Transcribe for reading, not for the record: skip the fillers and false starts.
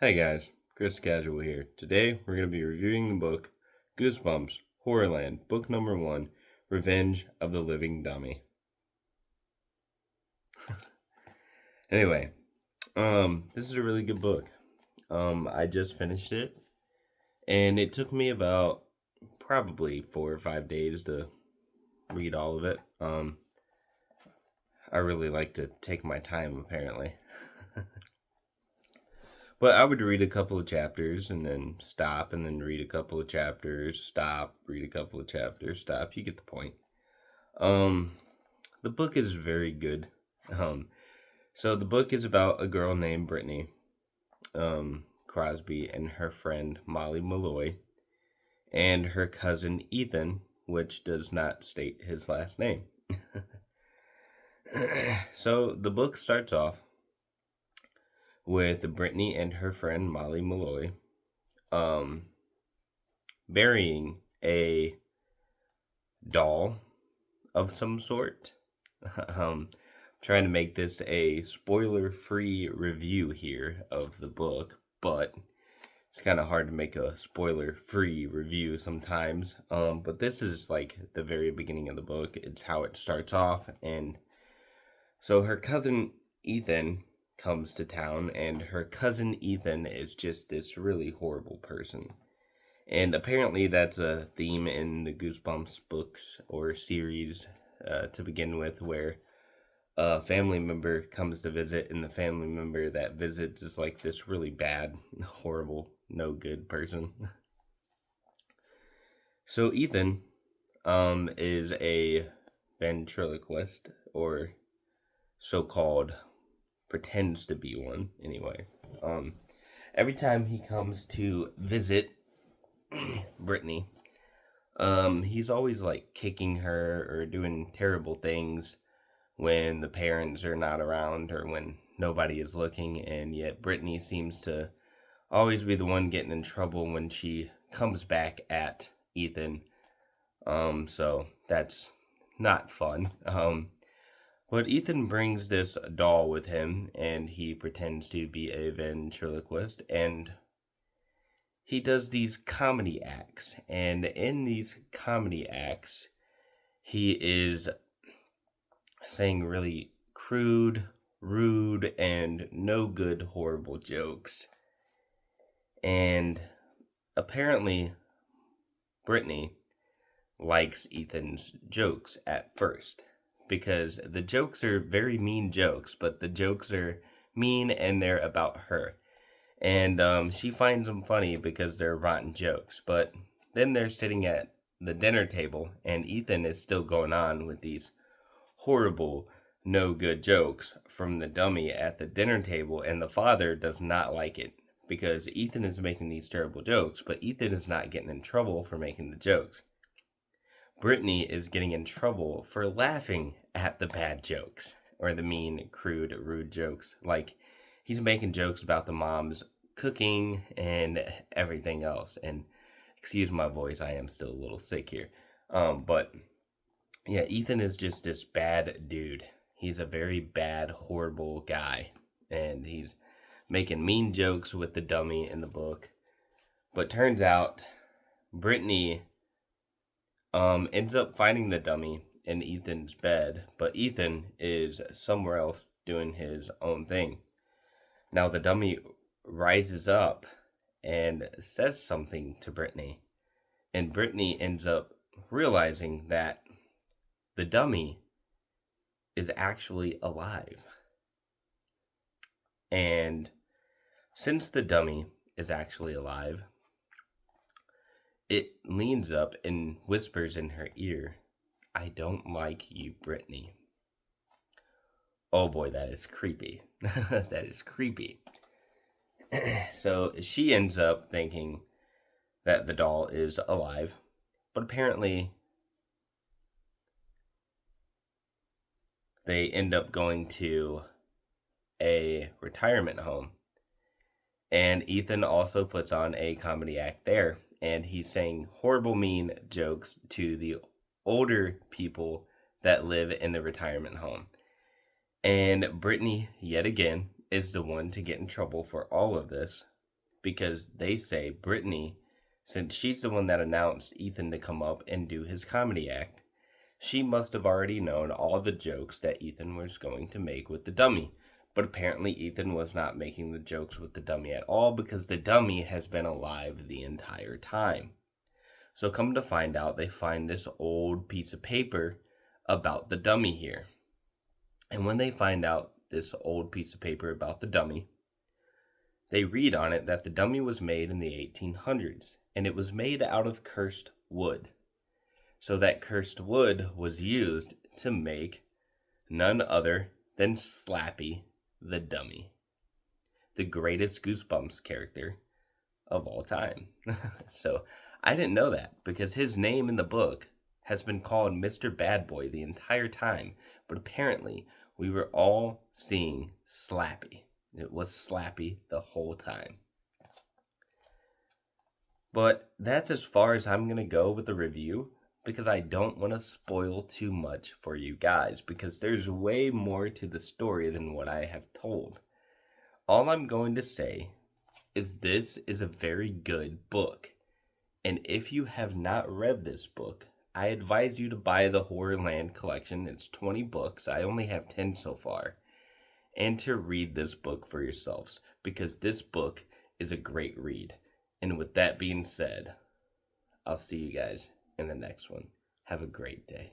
Hey guys, Chris Casual here. Today we're going to be reviewing the book GooseBumps, Horrorland, book number 1, Revenge of the Living Dummy. Anyway, this is a really good book. I just finished it, and it took me about probably 4 or 5 days to read all of it. I really like to take my time, apparently. But I would read a couple of chapters and then stop and then read a couple of chapters, stop, read a couple of chapters, stop. You get the point. Um, the book is very good. So the book is about a girl named Brittany, Crosby, and her friend Molly Malloy, and her cousin Ethan, which does not state his last name. So the book starts off with Brittany and her friend Molly Malloy, um, burying a doll of some sort. um, trying to make this a spoiler-free review here of the book, but it's kind of hard to make a spoiler-free review sometimes. But this is like the very beginning of the book. It's how it starts off, and so her cousin Ethan comes to town, and her cousin Ethan is just this really horrible person. And apparently, that's a theme in the Goosebumps books or series to begin with, where a family member comes to visit, and the family member that visits is like this really bad, horrible, no good person. So, Ethan is a ventriloquist, or so called, pretends to be one anyway. Um, every time he comes to visit Brittany, he's always like kicking her or doing terrible things when the parents are not around or when nobody is looking, and yet Brittany seems to always be the one getting in trouble when she comes back at Ethan. So that's not fun. But Ethan brings this doll with him, and he pretends to be a ventriloquist, and he does these comedy acts. And in these comedy acts, he is saying really crude, rude, and no good, horrible jokes. And apparently, Brittany likes Ethan's jokes at first because the jokes are very mean jokes, but the jokes are mean and they're about her. And she finds them funny because they're rotten jokes. But then they're sitting at the dinner table, and Ethan is still going on with these horrible, no good jokes from the dummy at the dinner table, and the father does not like it because Ethan is making these terrible jokes, but Ethan is not getting in trouble for making the jokes. Brittany is getting in trouble for laughing at the bad jokes or the mean, crude, rude jokes. Like he's making jokes about the mom's cooking and everything else. And excuse my voice, I am still a little sick here. But yeah, Ethan is just this bad dude. He's a very bad, horrible guy. And he's making mean jokes with the dummy in the book. But turns out Brittany ends up finding the dummy in Ethan's bed, but Ethan is somewhere else doing his own thing. Now the dummy rises up and says something to Brittany, and Brittany ends up realizing that the dummy is actually alive. And since the dummy is actually alive, it leans up and whispers in her ear, "I don't like you, Brittany." Oh boy, that is creepy. That is creepy. So she ends up thinking that the doll is alive, but apparently they end up going to a retirement home. And Ethan also puts on a comedy act there, and he's saying horrible, mean jokes to the older people that live in the retirement home. And Brittany, yet again, is the one to get in trouble for all of this because they say Brittany, since she's the one that announced Ethan to come up and do his comedy act, she must have already known all the jokes that Ethan was going to make with the dummy. But apparently, Ethan was not making the jokes with the dummy at all because the dummy has been alive the entire time. So, come to find out, they find this old piece of paper about the dummy here. And when they find out this old piece of paper about the dummy, they read on it that the dummy was made in the 1800s and it was made out of cursed wood. So that cursed wood was used to make none other than Slappy the Dummy, the greatest GooseBumps character of all time. So I didn't know that because his name in the book has been called Mr. Bad Boy the entire time, but apparently we were all seeing Slappy. It was Slappy the whole time. But that's as far as I'm going to go with the review because I don't want to spoil too much for you guys because there's way more to the story than what I have told. All I'm going to say is this is a very good book. And if you have not read this book, I advise you to buy the Horrorland collection. It's 20 books. I only have 10 so far. And to read this book for yourselves because this book is a great read. And with that being said, I'll see you guys in the next one. Have a great day.